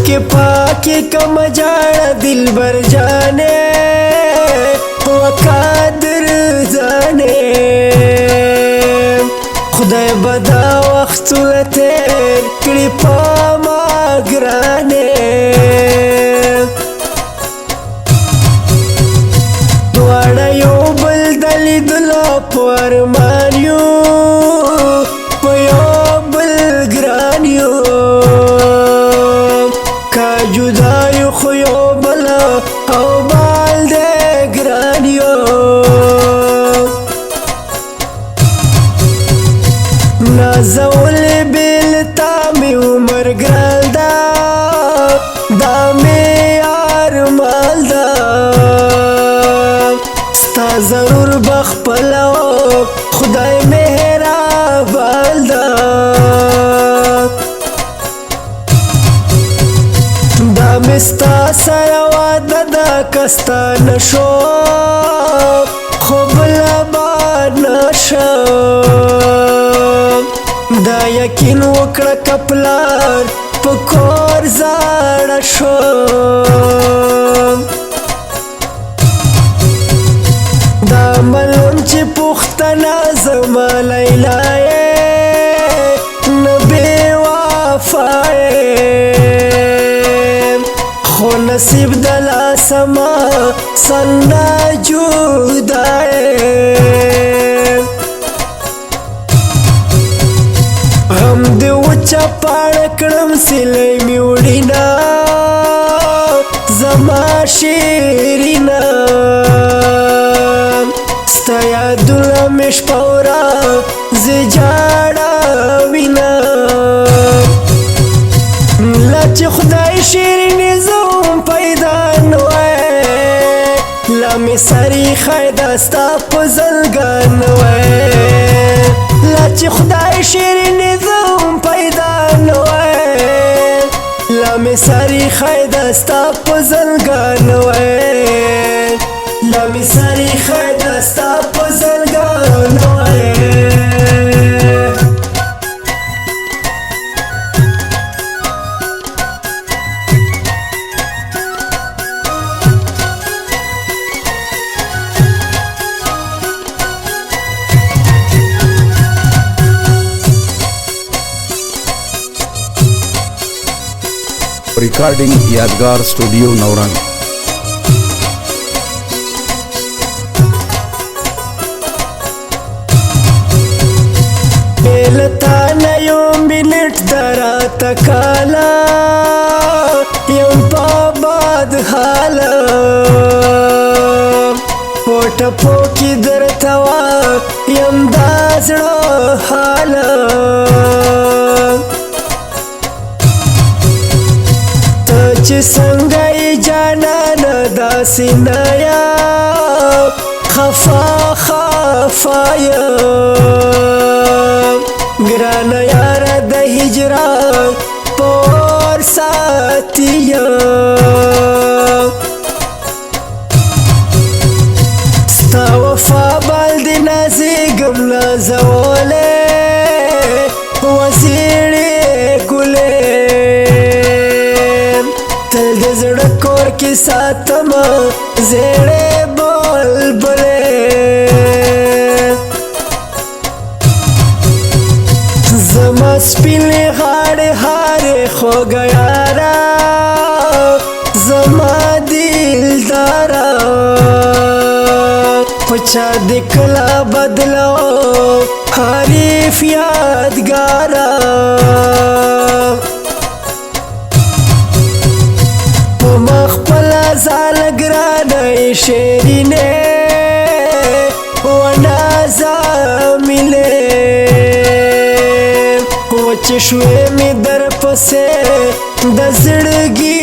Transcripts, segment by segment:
के पाके कम जाना दिल भर जाने वकादर जाने खुदाई बदा वक्त तेर कड़ी पामा ग्राने दुआना यो बल दली दुला पर मानियो पयो बल ग्रानियो जुदाई खुयो बला او بال دے گرانیو نازول بیلتا می عمر گران دا دا می یار مال دا ستا ضرور بخپلو خدای مهرا بال دا مستا سره واده دا کستا نشو خوب لبا نشم دا یقین وکړه کپلار پکور زاړه شو دا ملون چې پختنه زما لیلا نبی وفای خو نصیب دلا سما سنا جودائے غم دی وچا پاڑکڑم سلی میوڑینا زما شیرینا ستا یادونا مش پورا زجاڑا وینا لاچ خدای شیرینی زوم پیدا نوے لامی سری خیدستا پزلگان نوے لاچ خدای شیرینی زوم پیدا نوے لامی سری خیدستا پزلگان نوے لامی سری خیدستا پزلگان نوے रिकॉर्डिंग यादगार स्टूडियो नौरंग। बेलता नयो मिनट दरा तकाला यम पाबाद हाला पोट पोकी दरतवा यम दाजड़ो हाला چې څنګه یې جانانه داسې نه یم خفا خفا یم ګرانه یاره د هجران په اور ساتي یم ستا وفا باندې نازېږم نازولی وزیړې ګلې تل د زړه کور کې ساتم زیړې بلبلې زما سپینې غاړې هارې خوږه یاره زما دلداره په چا دې کله بدلو حریف یادګاره زال گرانه شیرینه و نازا مله و چشوی می در پسه د زړګي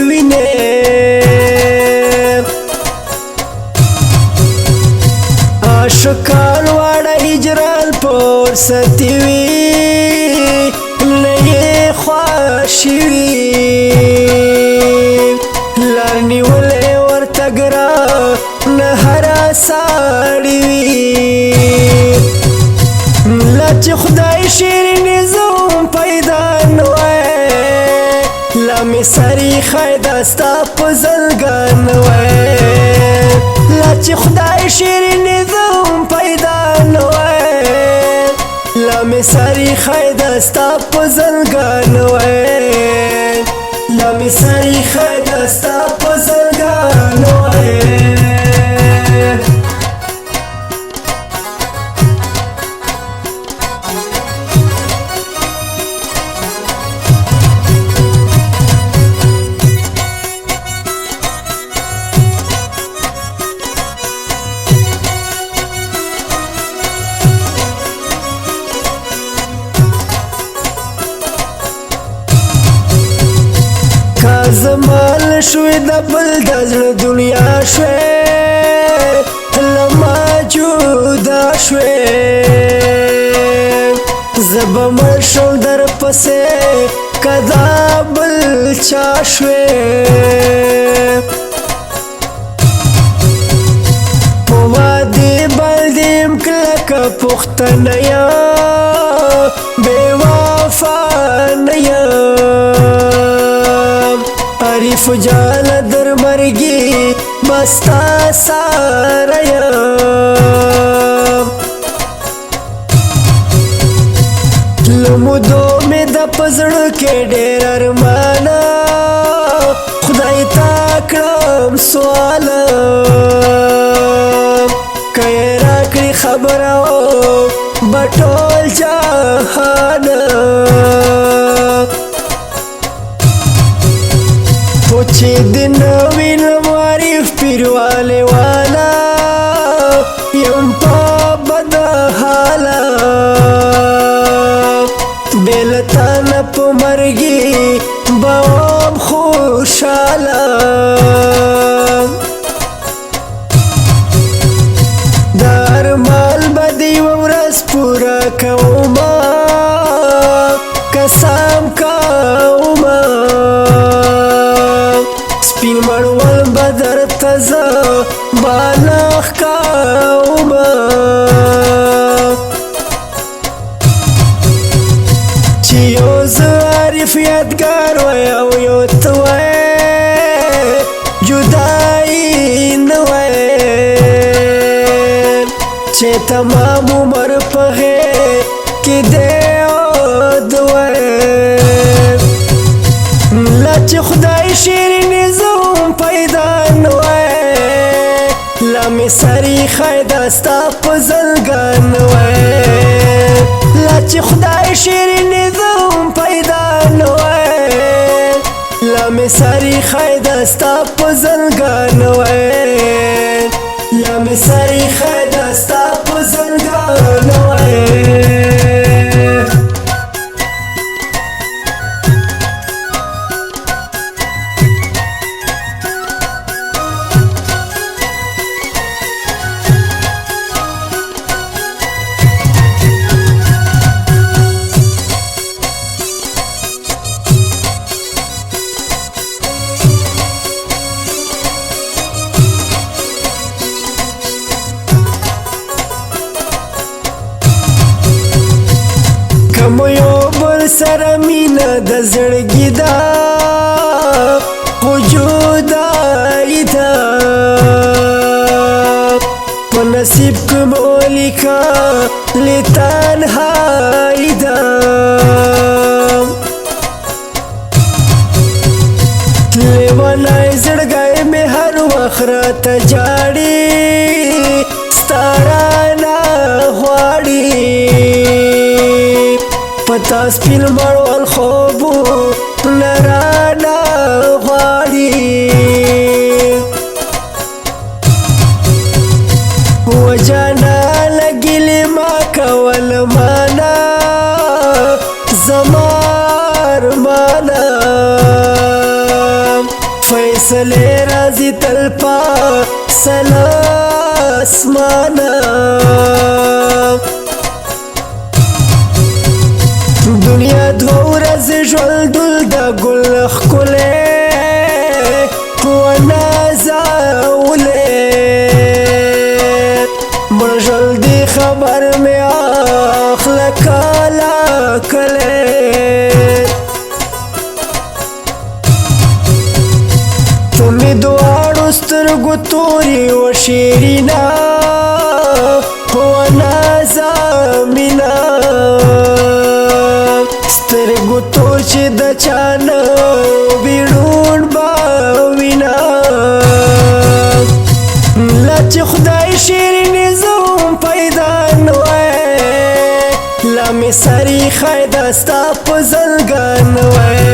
وینه عاشقان واړه هجران پور ستوي نه یې خواشي وي لار نیولې ورته ګرانه هره ساړي وي لا چې خدای شیرینې زوم پیدا نه وای لا مې سرې خیدا ستا په زلګان نه وای لا چې خدای شیرینې زوم پیدا نه وای لا مې سرې خیدا ستا په زلګان نه وای لا مې سرې خیدا ستا په زلګان نه وای زمال شوی د بل د زړه دنیا شوی لما جدا شوی زبا مرشم در پسې کدا بل چا شوی په وادي بلدیم کلکه پښتنه یا بې وفا نه عارف جان در مرگی بستا ساریا لمدو می د پزړه کې ډېر ارمانا خدای تا کړم سوال کای راکړي خبره بټول جهان چې د نوې معرف پیرواله والا یم په بد حاله بېلتان په مرګي به وم خوشحاله د ارمان به د یوه ورځ پوره کومه قسم کومه سپین مړول بدر تزه بالغ کومه چې یو زه عارف یادګار وای او یو ته وای جدایي نه وای چې تمام عمر په غېږ کې دی یاد وای لا چې خدای شیرینې زوم پیدا نه وای لا مې سرې خیدا ستا په زلګان نه وای لا چې خدای شیرینې زوم پیدا نه وای لا مې سرې خیدا ستا په زلګان نه وای لا مې سرې خیدا ستا په زلګان نه وای کوم یو بل سره مینه د زړګي ده خو جدایي ده په نصیب کې مو لیکلې تنهایي ده لیونی زړګی مې هر وخت راته جاړي ستا رانه غواړي پتا سپین مړول خوبونه رانه غواړي وجانا لګلې ما کول مانا زما ارمانا فیصلې راځي تل په سلا اسمانه توري وشيرنا ونازمنا سترګو تور چې د چانه بیړون باوینا لا چې خدای شیرینې زوم پیدا نوای لا می سری خیدا ستا په زلګان وای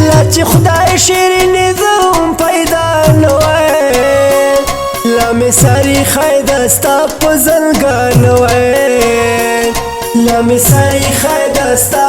لا چې خدای شیرینې زوم پیدا نوای لا می سری خیدا ستا په زلګان وای لا می سری خیدا ستا